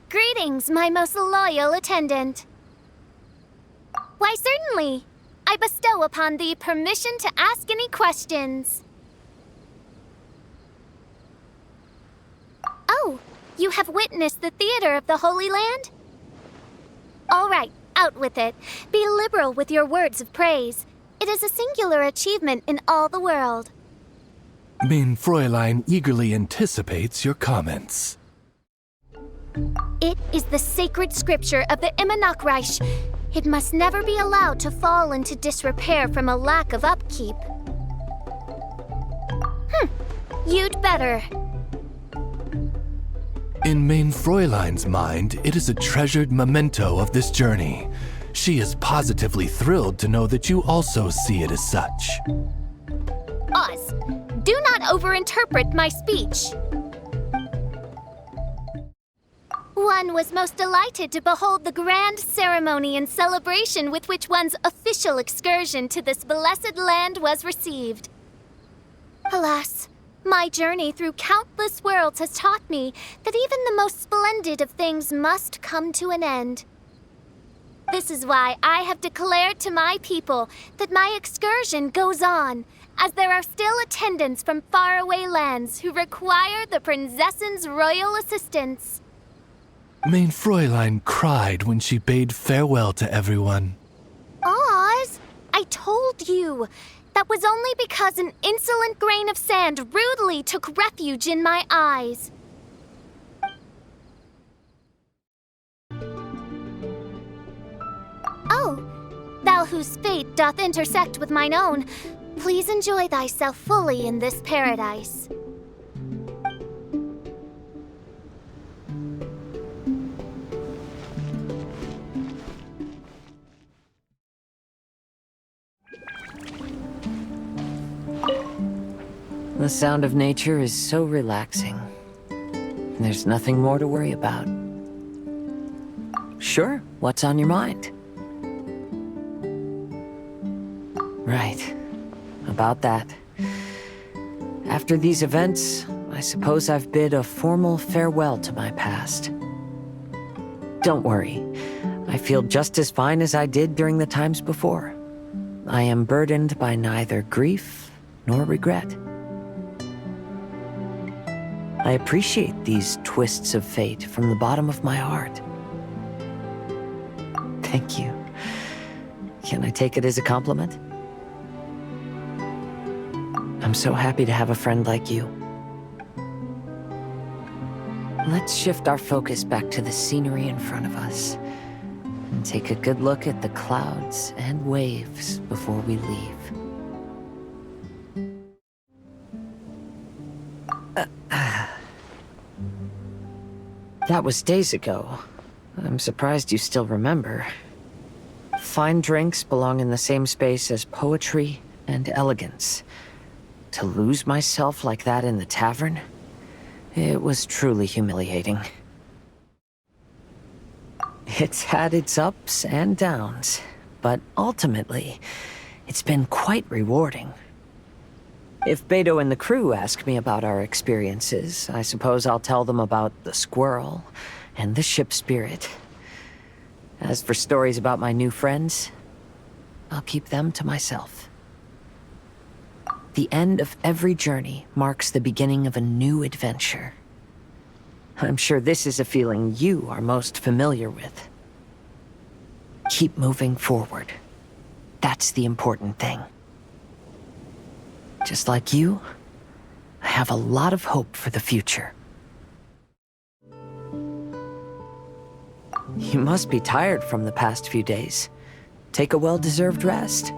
Greetings, my most loyal attendant. Why, certainly. I bestow upon thee permission to ask any questions. Oh, you have witnessed the theater of the Holy Land? All right, out with it. Be liberal with your words of praise. It is a singular achievement in all the world. Mein Fräulein eagerly anticipates your comments. It is the sacred scripture of the Immanakreich. It must never be allowed to fall into disrepair from a lack of upkeep. You'd better. In Mein Fräulein's mind, it is a treasured memento of this journey. She is positively thrilled to know that you also see it as such. Oz, do not overinterpret my speech. One was most delighted to behold the grand ceremony and celebration with which one's official excursion to this blessed land was received. Alas, my journey through countless worlds has taught me that even the most splendid of things must come to an end. This is why I have declared to my people that my excursion goes on, as there are still attendants from faraway lands who require the princess's royal assistance. Mein Fräulein cried when she bade farewell to everyone. Oz, I told you. That was only because an insolent grain of sand rudely took refuge in my eyes. Oh, thou whose fate doth intersect with mine own, please enjoy thyself fully in this paradise. The sound of nature is so relaxing. There's nothing more to worry about. Sure, what's on your mind? Right, about that. After these events, I suppose I've bid a formal farewell to my past. Don't worry, I feel just as fine as I did during the times before. I am burdened by neither grief nor regret. I appreciate these twists of fate from the bottom of my heart. Thank you. Can I take it as a compliment? I'm so happy to have a friend like you. Let's shift our focus back to the scenery in front of us and take a good look at the clouds and waves before we leave. That was days ago. I'm surprised you still remember. Fine drinks belong in the same space as poetry and elegance. To lose myself like that in the tavern, it was truly humiliating. It's had its ups and downs, but ultimately, it's been quite rewarding. If Beto and the crew ask me about our experiences, I suppose I'll tell them about the squirrel and the ship spirit. As for stories about my new friends, I'll keep them to myself. The end of every journey marks the beginning of a new adventure. I'm sure this is a feeling you are most familiar with. Keep moving forward. That's the important thing. Just like you, I have a lot of hope for the future. You must be tired from the past few days. Take a well-deserved rest.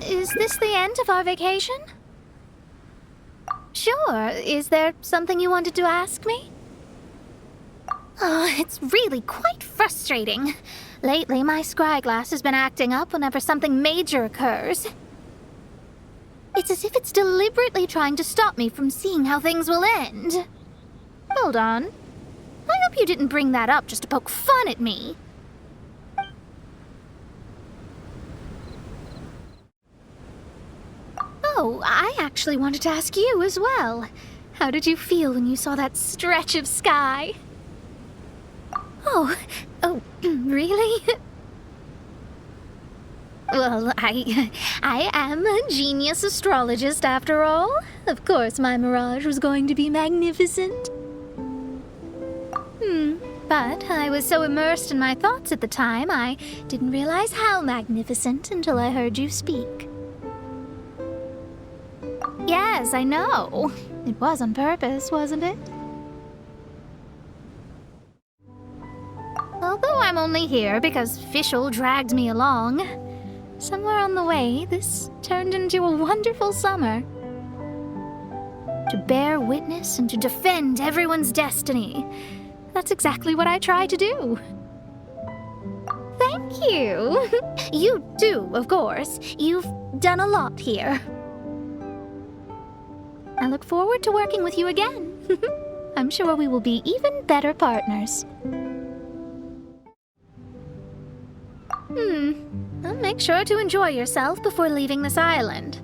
is this the end of our vacation? Sure. Is there something you wanted to ask me? Oh, it's really quite frustrating. Lately, my scryglass has been acting up whenever something major occurs. It's as if it's deliberately trying to stop me from seeing how things will end. Hold on. I hope you didn't bring that up just to poke fun at me. Oh, I actually wanted to ask you as well. How did you feel when you saw that stretch of sky? Oh, really? Well, I am a genius astrologist after all. Of course my mirage was going to be magnificent. But I was so immersed in my thoughts at the time, I didn't realize how magnificent until I heard you speak. Yes, I know. It was on purpose, wasn't it? Although I'm only here because Fischl dragged me along, somewhere on the way, this turned into a wonderful summer. To bear witness and to defend everyone's destiny. That's exactly what I try to do. Thank you. You too, of course. You've done a lot here. I look forward to working with you again. I'm sure we will be even better partners. Well, make sure to enjoy yourself before leaving this island.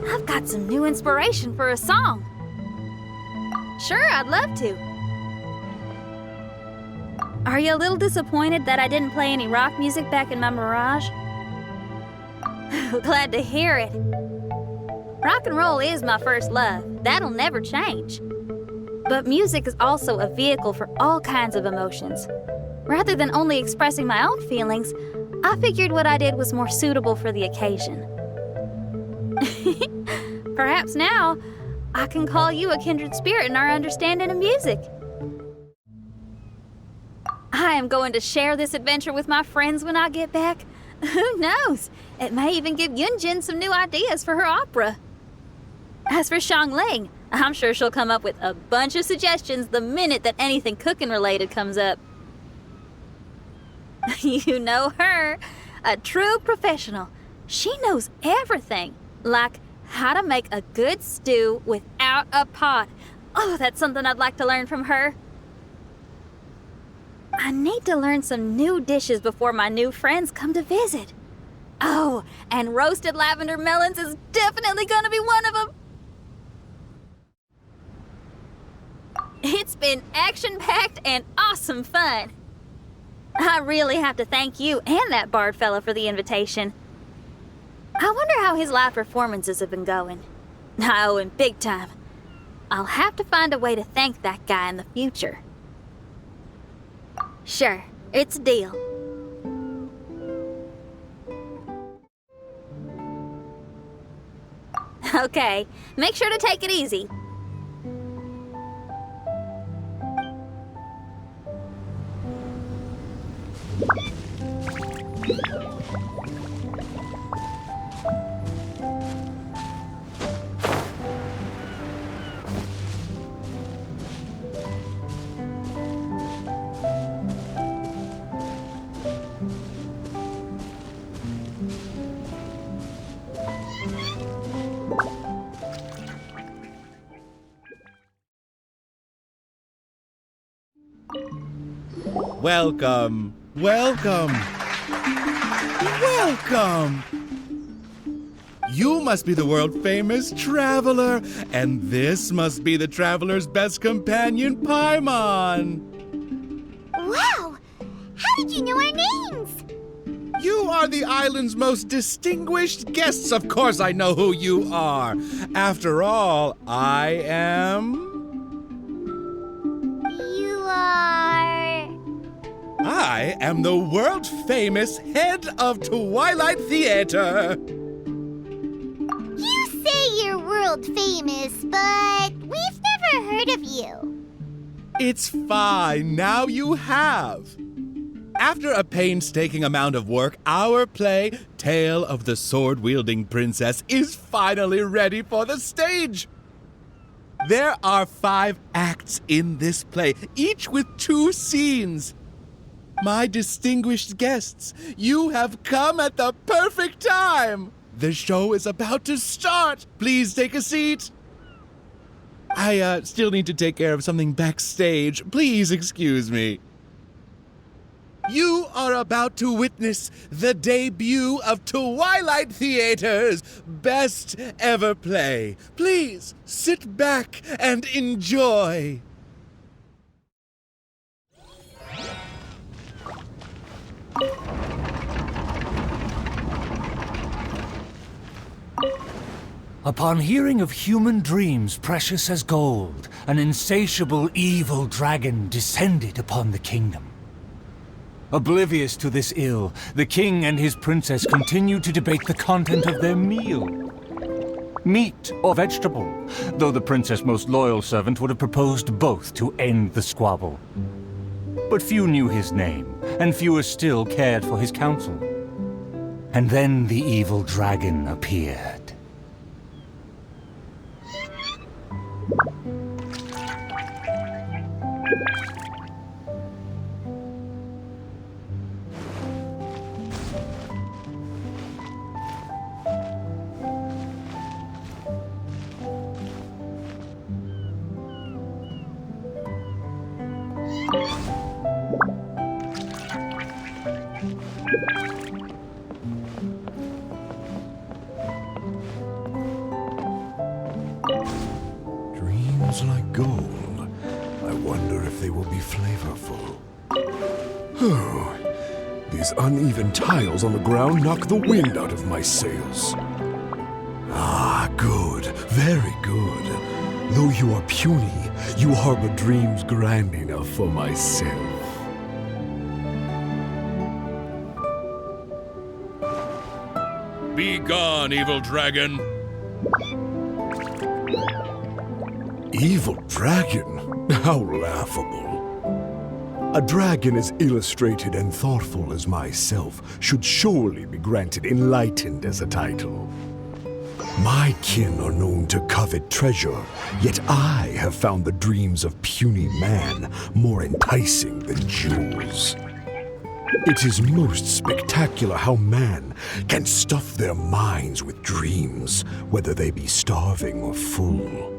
I've got some new inspiration for a song. Sure, I'd love to. Are you a little disappointed that I didn't play any rock music back in my Mirage? Glad to hear it. Rock and roll is my first love. That'll never change. But music is also a vehicle for all kinds of emotions. Rather than only expressing my own feelings, I figured what I did was more suitable for the occasion. Perhaps now, I can call you a kindred spirit in our understanding of music. I am going to share this adventure with my friends when I get back. Who knows? It may even give Yunjin some new ideas for her opera. As for Zhongli, I'm sure she'll come up with a bunch of suggestions the minute that anything cooking related comes up. You know her, a true professional. She knows everything, like how to make a good stew without a pot. Oh, that's something I'd like to learn from her. I need to learn some new dishes before my new friends come to visit. Oh, and roasted lavender melons is definitely gonna be one of them. It's been action-packed and awesome fun. I really have to thank you and that bard fella for the invitation. I wonder how his live performances have been going. I owe him big time. I'll have to find a way to thank that guy in the future. Sure, it's a deal. Okay, make sure to take it easy. Welcome, welcome, welcome! You must be the world-famous traveler, and this must be the traveler's best companion, Paimon! Wow! How did you know our names? You are the island's most distinguished guests. Of course I know who you are. After all, I am... You are... I am the world-famous head of Twilight Theater. You say you're world famous, but we've never heard of you. It's fine, now you have. After a painstaking amount of work, our play, Tale of the Sword-Wielding Princess, is finally ready for the stage. There are 5 acts in this play, each with 2 scenes. My distinguished guests, you have come at the perfect time. The show is about to start. Please take a seat. I still need to take care of something backstage. Please excuse me. You are about to witness the debut of Twilight Theater's best ever play. Please sit back and enjoy. Upon hearing of human dreams precious as gold, an insatiable evil dragon descended upon the kingdom. Oblivious to this ill, the king and his princess continued to debate the content of their meal. Meat or vegetable, though the princess' most loyal servant would have proposed both to end the squabble. But few knew his name, and fewer still cared for his counsel. And then the evil dragon appeared. Dreams like gold. I wonder if they will be flavorful. Oh, these uneven tiles on the ground knock the wind out of my sails. Ah, good, very good. Though you are puny, you harbor dreams grand enough for myself. Be gone, evil dragon. Evil dragon? How laughable. A dragon as illustrated and thoughtful as myself should surely be granted enlightened as a title. My kin are known to covet treasure, yet I have found the dreams of puny man more enticing than jewels. It is most spectacular how man can stuff their minds with dreams, whether they be starving or full.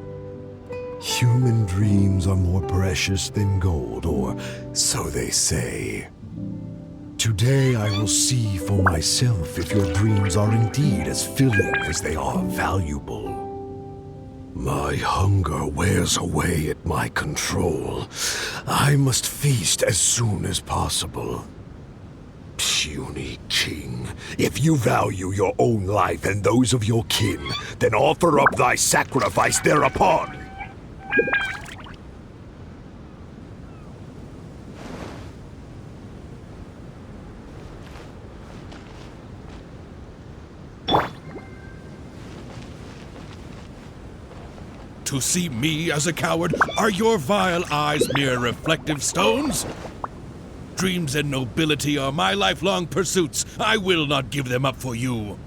Human dreams are more precious than gold, or so they say. Today I will see for myself if your dreams are indeed as filling as they are valuable. My hunger wears away at my control. I must feast as soon as possible. Puny king, if you value your own life and those of your kin, then offer up thy sacrifice thereupon. To see me as a coward, are your vile eyes mere reflective stones? Dreams and nobility are my lifelong pursuits. I will not give them up for you.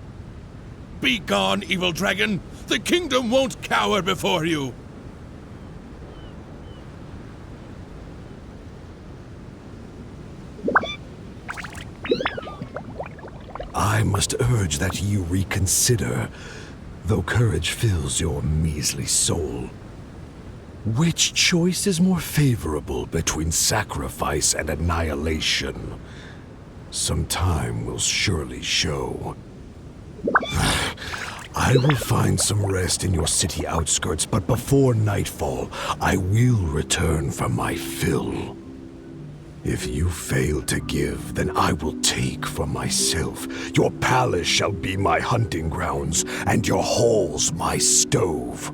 Be gone, evil dragon. The kingdom won't cower before you. I must urge that you reconsider, though courage fills your measly soul. Which choice is more favorable between sacrifice and annihilation? Some time will surely show. I will find some rest in your city outskirts, but before nightfall, I will return for my fill. If you fail to give, then I will take for myself. Your palace shall be my hunting grounds, and your halls my stove.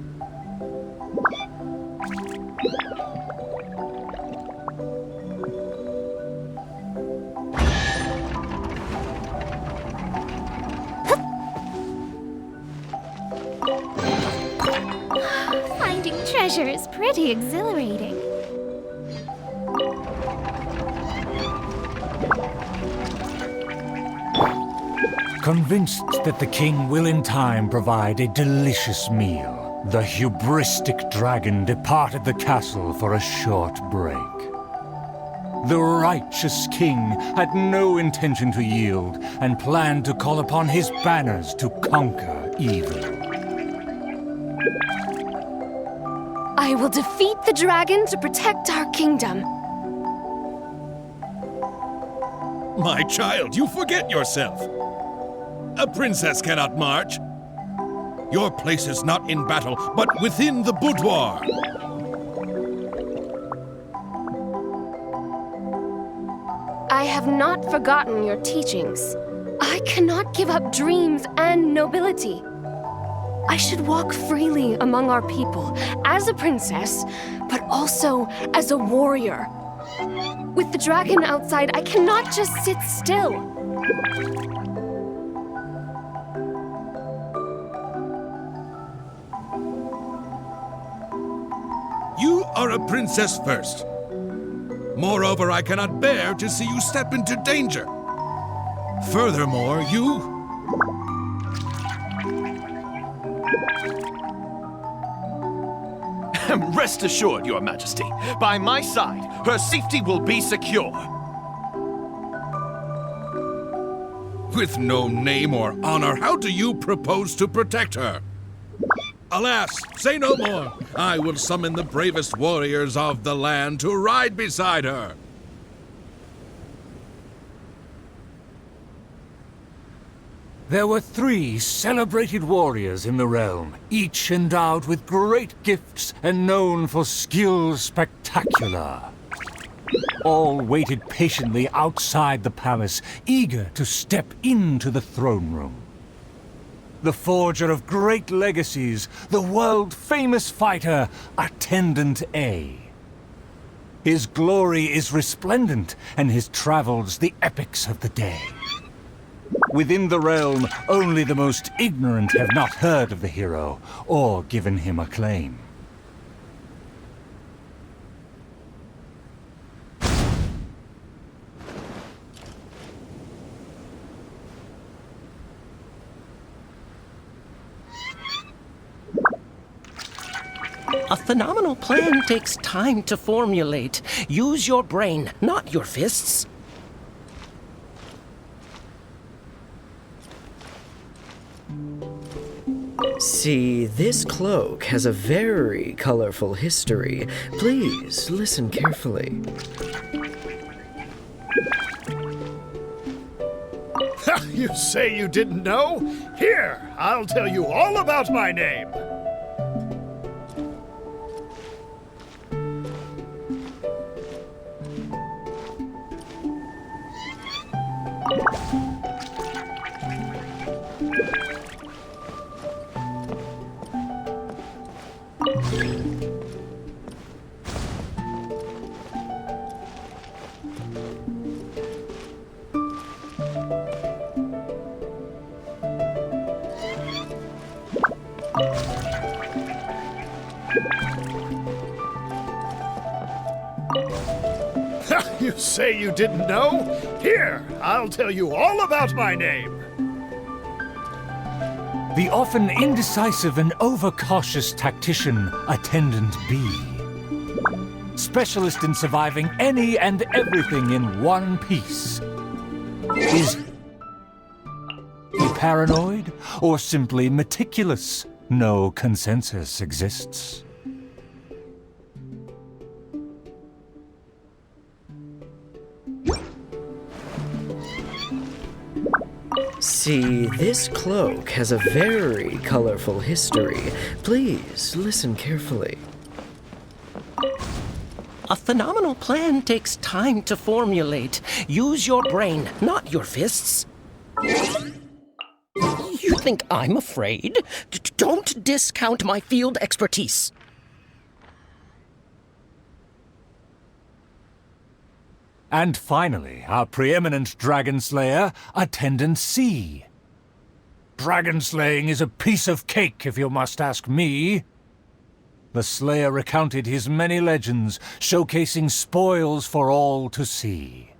treasure is pretty exhilarating. Convinced that the king will in time provide a delicious meal, the hubristic dragon departed the castle for a short break. The righteous king had no intention to yield and planned to call upon his banners to conquer evil. I will defeat the dragon to protect our kingdom. My child, you forget yourself. A princess cannot march. Your place is not in battle, but within the boudoir. I have not forgotten your teachings. I cannot give up dreams and nobility. I should walk freely among our people, as a princess, but also as a warrior. With the dragon outside, I cannot just sit still. You are a princess first. Moreover, I cannot bear to see you step into danger. Furthermore, you... Rest assured, Your Majesty, by my side, her safety will be secure. With no name or honor, how do you propose to protect her? Alas, say no more. I will summon the bravest warriors of the land to ride beside her. There were 3 celebrated warriors in the realm, each endowed with great gifts and known for skill spectacular. All waited patiently outside the palace, eager to step into the throne room. The forger of great legacies, the world-famous fighter, Attendant A. His glory is resplendent, and his travels the epics of the day. Within the realm, only the most ignorant have not heard of the hero, or given him acclaim. A phenomenal plan takes time to formulate. Use your brain, not your fists. See, this cloak has a very colorful history. Please listen carefully. You say you didn't know? Here, I'll tell you all about my name. You say you didn't know? Here, I'll tell you all about my name. The often indecisive and overcautious tactician, Attendant B. Specialist in surviving any and everything in one piece. Is he paranoid or simply meticulous? No consensus exists. See, this cloak has a very colorful history. Please listen carefully. A phenomenal plan takes time to formulate. Use your brain, not your fists. You think I'm afraid? Don't discount my field expertise. And finally, our preeminent dragon slayer, Attendant C. Dragon slaying is a piece of cake, if you must ask me. The Slayer recounted his many legends, showcasing spoils for all to see.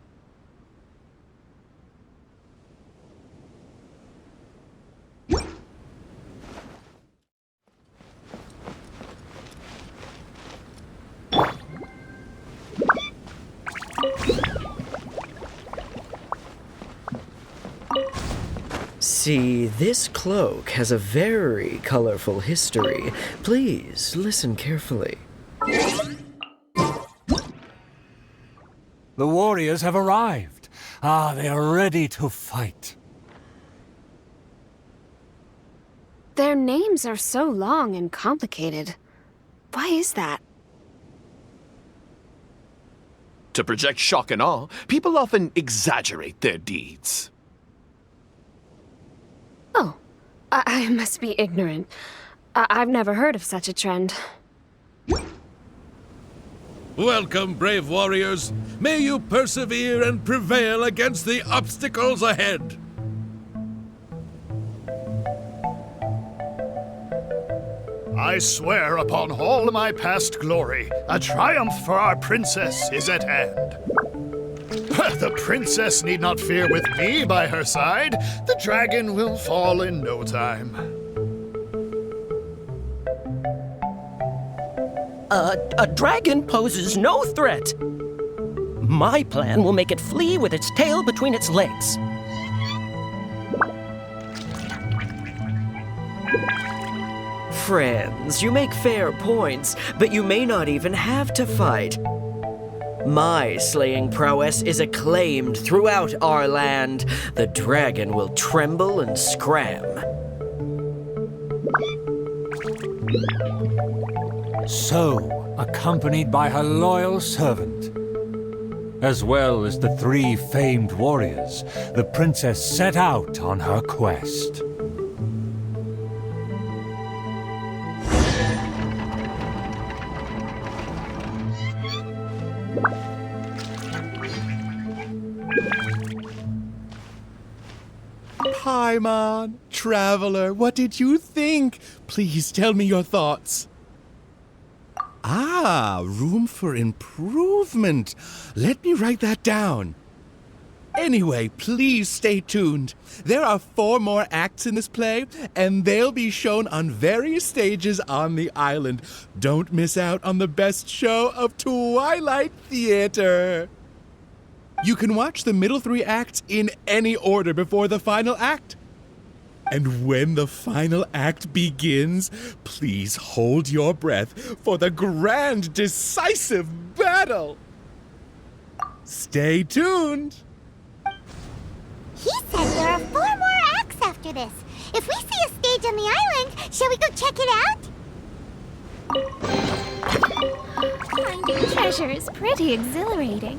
See, this cloak has a very colorful history. Please listen carefully. The warriors have arrived. They are ready to fight. Their names are so long and complicated. Why is that? To project shock and awe, people often exaggerate their deeds. Oh, I must be ignorant. I've never heard of such a trend. Welcome, brave warriors. May you persevere and prevail against the obstacles ahead. I swear upon all my past glory, a triumph for our princess is at hand. The princess need not fear with me by her side. The dragon will fall in no time. A dragon poses no threat. My plan will make it flee with its tail between its legs. Friends, you make fair points, but you may not even have to fight. My slaying prowess is acclaimed throughout our land. The dragon will tremble and scram. So, accompanied by her loyal servant, as well as the 3 famed warriors, the princess set out on her quest. Paimon, traveler, what did you think? Please tell me your thoughts. Room for improvement. Let me write that down. Anyway, please stay tuned. There are 4 more acts in this play, and they'll be shown on various stages on the island. Don't miss out on the best show of Twilight Theater. You can watch the middle 3 acts in any order before the final act. And when the final act begins, please hold your breath for the grand, decisive battle. Stay tuned. He said there are 4 more acts after this. If we see a stage on the island, shall we go check it out? Finding treasure is pretty exhilarating.